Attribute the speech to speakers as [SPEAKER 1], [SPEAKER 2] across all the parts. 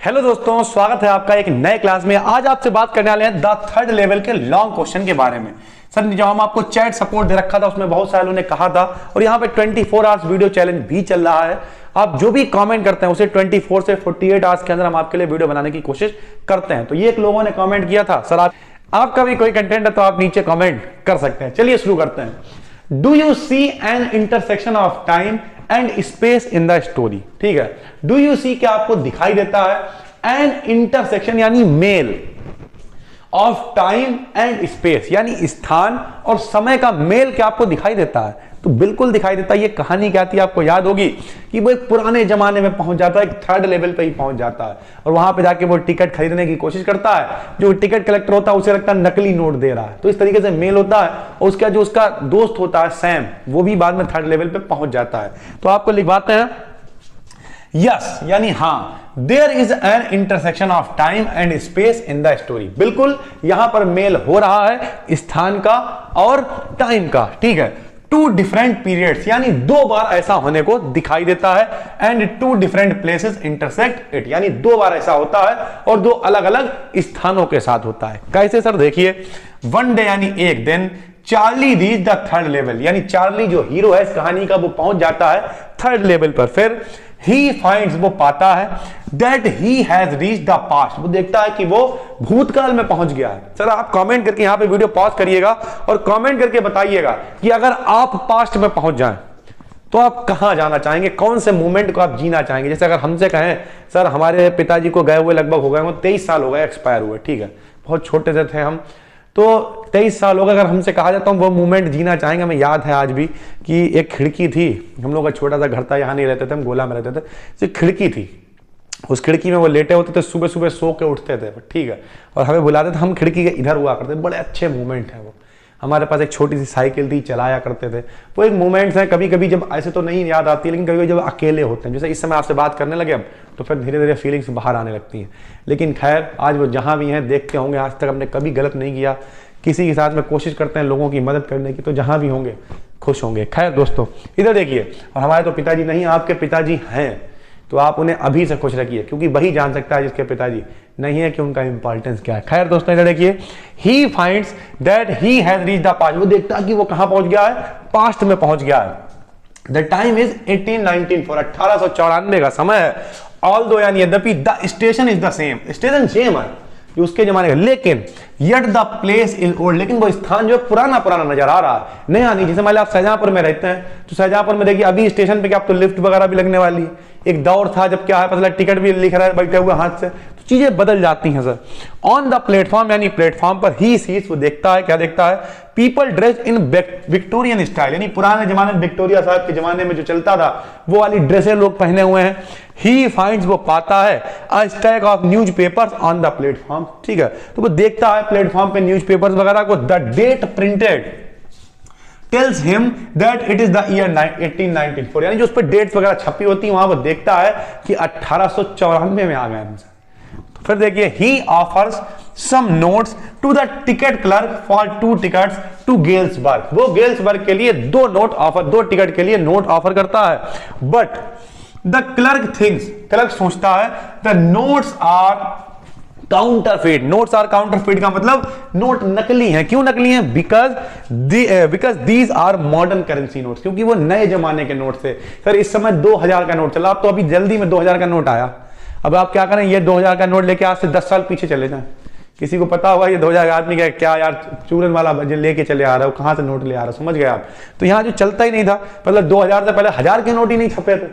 [SPEAKER 1] Hello दोस्तों, स्वागत है आपका एक नए क्लास में। आज आपसे बात करने वाले हैं द थर्ड लेवल के लॉन्ग क्वेश्चन के बारे में। सर, जो हम आपको चैट सपोर्ट दे रखा था उसमें बहुत सारे लोगों ने कहा था, और यहाँ पे 24 आवर्स वीडियो चैलेंज भी चल रहा है। आप जो भी कमेंट करते हैं उसे 24 से 48 आवर्स के अंदर हम आपके लिए वीडियो बनाने की कोशिश करते हैं। तो ये एक लोगों ने कमेंट किया था, सर आपका भी कोई कंटेंट है तो आप नीचे कमेंट कर सकते हैं। चलिए शुरू करते हैं। Do you see an intersection of time and space in the story? ठीक है, डू यू सी, क्या आपको दिखाई देता है एन इंटरसेक्शन यानी मेल ऑफ टाइम एंड स्पेस यानी स्थान और समय का मेल क्या आपको दिखाई देता है? तो बिल्कुल दिखाई देता है। ये कहानी क्या थी आपको याद होगी कि वो एक पुराने जमाने में पहुंच जाता है, एक थर्ड लेवल पे ही पहुंच जाता है और वहां पे जाके वो टिकट खरीदने की कोशिश करता है। जो टिकट कलेक्टर होता है उसे लगता है नकली नोट दे रहा है, तो इस तरीके से मेल होता है। और उसका जो उसका दोस्त होता है सैम, वो भी बाद में थर्ड लेवल पे पहुंच जाता है। तो आपको लिखवाते हैं यस यानी हाँ, there is an intersection of time and space in the story. बिल्कुल यहां पर मेल हो रहा है स्थान का और टाइम का। ठीक है, टू डिफरेंट पीरियड्स यानी दो बार ऐसा होने को दिखाई देता है। And two different places intersect it यानी दो बार ऐसा होता है और दो अलग अलग स्थानों के साथ होता है। कैसे सर? देखिए, वन डे यानी एक दिन Charlie reach the third level यानी चार्ली जो हीरो है इस कहानी का वो पहुंच जाता है थर्ड लेवल पर। फिर ही फाइंड्स वो पाता है that he has reached the past, वो देखता है कि वो भूतकाल में पहुंच गया है। सर आप कमेंट करके यहां पे वीडियो पॉज करिएगा और कमेंट करके बताइएगा कि अगर आप पास्ट में पहुंच जाएं तो आप कहां जाना चाहेंगे, कौन से मोमेंट को आप जीना चाहेंगे। जैसे अगर हमसे कहें सर हमारे पिताजी को गए हुए लगभग हो गए 23 साल हो गए एक्सपायर हुए, ठीक है, बहुत छोटे से थे हम, तो 23 साल हो गए। अगर हमसे कहा जाता हूँ वो मोमेंट जीना चाहेंगे। हमें याद है आज भी कि एक खिड़की थी, हम लोग का छोटा सा घर था, यहाँ नहीं रहते थे हम, गोला में रहते थे। तो खिड़की थी, उस खिड़की में वो लेटे होते थे, सुबह सुबह सो के उठते थे, ठीक है, और हमें बुलाते थे, हम खिड़की के इधर हुआ करते थे। बड़े अच्छे मोमेंट है वो। हमारे पास एक छोटी सी साइकिल थी, चलाया करते थे। वो एक मोमेंट्स हैं, कभी कभी जब ऐसे तो नहीं याद आती, लेकिन कभी कभी जब अकेले होते हैं, जैसे इस समय आपसे बात करने लगे अब, तो फिर धीरे धीरे फीलिंग्स बाहर आने लगती हैं। लेकिन खैर, आज वो जहाँ भी हैं देखते होंगे आज तक हमने कभी गलत नहीं किया, किसी के साथ में कोशिश करते हैं लोगों की मदद करने की, तो जहाँ भी होंगे खुश होंगे। खैर दोस्तों, इधर देखिए, और हमारे तो पिताजी नहीं, आपके पिताजी हैं, तो आप उन्हें अभी से खुश रखिए, क्योंकि वही जान सकता है जिसके पिताजी नहीं है कि उनका इंपॉर्टेंस क्या है। खैर दोस्तों, इधर देखिए, he finds that he has reached the past, वो देखता है कि वो कहां पहुंच गया है, पास्ट में पहुंच गया है। द टाइम इज 1894, 1894 का समय है। ऑल्दो यानी यद्यपि the station is the same, station same है उसके जमाने का, लेकिन yet the place is old, लेकिन वो स्थान जो पुराना पुराना नजर आ रहा है, नया नहीं। जैसे मान लीजिए आप शाहजहांपुर में रहते हैं, तो शाहजहांपुर में देखिए अभी स्टेशन पे क्या आप तो लिफ्ट वगैरह भी लगने वाली है। एक दौर था जब क्या है पता लगा टिकट भी लिख रहा है बैठे हुए हाथ से, तो चीजें बदल जाती हैं सर। ऑन द प्लेटफॉर्म यानी प्लेटफॉर्म पर ही सीज, वो देखता है, क्या देखता है, people dress in Victorian style यानी पुराने जमाने में विक्टोरिया साहब के जमाने में जो चलता था वो वाली ड्रेसें लोग पहने हुए हैं। ही फाइंड्स, वो पाता है, a stack of newspapers on the platform, ठीक है, तो वो देखता है प्लेटफॉर्म पे न्यूज़पेपर्स वगैरह को। The date printed tells him that it is the year 1894 यानी जो उस पर डेट्स वगैरह छपी होती है वहां वो देखता है कि 1894 में आ गए हमसे। तो फिर देखिए, he offers some notes to the ticket clerk for 2 tickets to Galesburg, वो गेल्सबर्ग के लिए दो टिकट के लिए नोट ऑफर करता है। But the clerk thinks, clerk सोचता है, the notes are counterfeit, notes are counterfeit का मतलब नोट नकली हैं। क्यों नकली हैं? Because these are modern currency notes, क्योंकि वो नए जमाने के नोट थे। सर इस समय 2000 का नोट चला, अब तो अभी जल्दी में 2000 का नोट आया। अब आप क्या करें, ये 2000 का नोट लेके आज से 10 साल पीछे चले जाएं। किसी को पता होगा ये 2000 का आदमी क्या यार चूरन वाला लेके चले आ रहा है, कहां से नोट ले आ रहा है, समझ गए आप? तो यहाँ जो चलता ही नहीं था, मतलब 2000 से पहले 1000 के नोट ही नहीं छपे थे,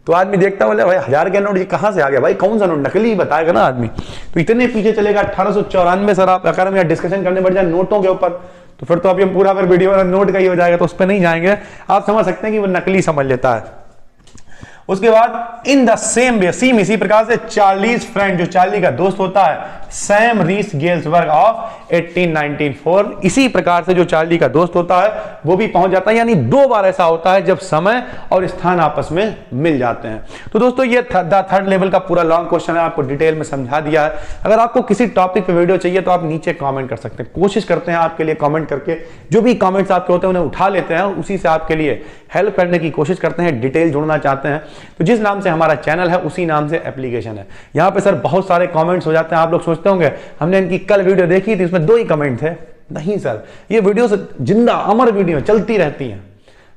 [SPEAKER 1] तो आदमी देखता बोले भाई 1000 के नोट ये कहां से आ गया, भाई कौन सा नोट, नकली बताएगा ना आदमी। तो इतने पीछे चलेगा 1894। सर आप अगर हम यहाँ डिस्कशन करने बढ़ जाए नोटों के ऊपर, तो फिर तो अभी हम पूरा वीडियो वाला नोट का ही हो जाएगा, तो उस पर नहीं जाएंगे। आप समझ सकते हैं कि वो नकली समझ लेता है। उसके बाद in the same way, same इसी प्रकार से चार्लीज फ्रेंड, जो चार्ली का दोस्त होता है, सैम रीच गेल्सबर्ग ऑफ 1894, इसी प्रकार से जो चार्ली का दोस्त होता है वो भी पहुंच जाता है। यानी दो बार ऐसा होता है जब समय और स्थान आपस में मिल जाते हैं। तो दोस्तों ये थर्ड लेवल का पूरा लॉन्ग क्वेश्चन है, आपको डिटेल में समझा दिया है। अगर आपको किसी टॉपिक पे वीडियो चाहिए तो आप नीचे कमेंट कर सकते हैं, कोशिश करते हैं आपके लिए कमेंट करके जो भी कमेंट्स आपके होते हैं उन्हें उठा लेते हैं, उसी से आपके लिए हेल्प करने की कोशिश करते हैं। डिटेल जोड़ना चाहते हैं तो जिस नाम से हमारा चैनल है उसी नाम से एप्लीकेशन है। यहाँ पे सर बहुत सारे कमेंट्स हो जाते हैं, आप लोग सोचते होंगे हमने इनकी कल वीडियो देखी थी उसमें 2 ही कमेंट थे। नहीं सर, ये वीडियो जिंदा अमर वीडियो चलती रहती हैं।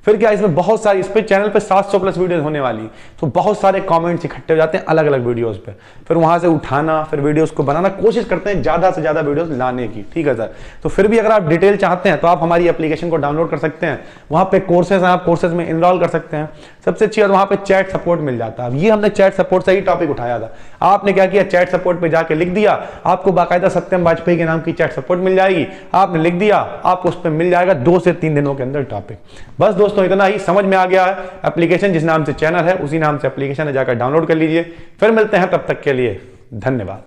[SPEAKER 1] फिर क्या, इसमें बहुत सारी, इस पे चैनल पे 700 प्लस वीडियोस होने वाली, तो बहुत सारे कमेंट्स इकट्ठे हो जाते हैं अलग अलग वीडियोस पे, फिर वहां से उठाना, फिर वीडियोस को बनाना, कोशिश करते हैं ज्यादा से ज्यादा वीडियोस लाने की। ठीक है सर, तो फिर भी अगर आप डिटेल चाहते हैं तो आप हमारी एप्लीकेशन को डाउनलोड कर सकते हैं, वहां पे कोर्सेज हैं, आप कोर्सेज में इनरोल कर सकते हैं। सबसे अच्छी बात, वहां पे चैट सपोर्ट मिल जाता है। अब ये हमने चैट सपोर्ट से ही टॉपिक उठाया था। आपने क्या किया, चैट सपोर्ट पे जाके लिख दिया, आपको बाकायदा सत्यम वाजपेयी के नाम की चैट सपोर्ट मिल जाएगी। आपने लिख दिया, आपको उस पर मिल जाएगा 2 से 3 दिनों के अंदर टॉपिक। बस दोस्तों इतना ही, समझ में आ गया है। एप्लीकेशन जिस नाम से चैनल है उसी नाम से एप्लीकेशन है, जाकर डाउनलोड कर लीजिए। फिर मिलते हैं, तब तक के लिए धन्यवाद।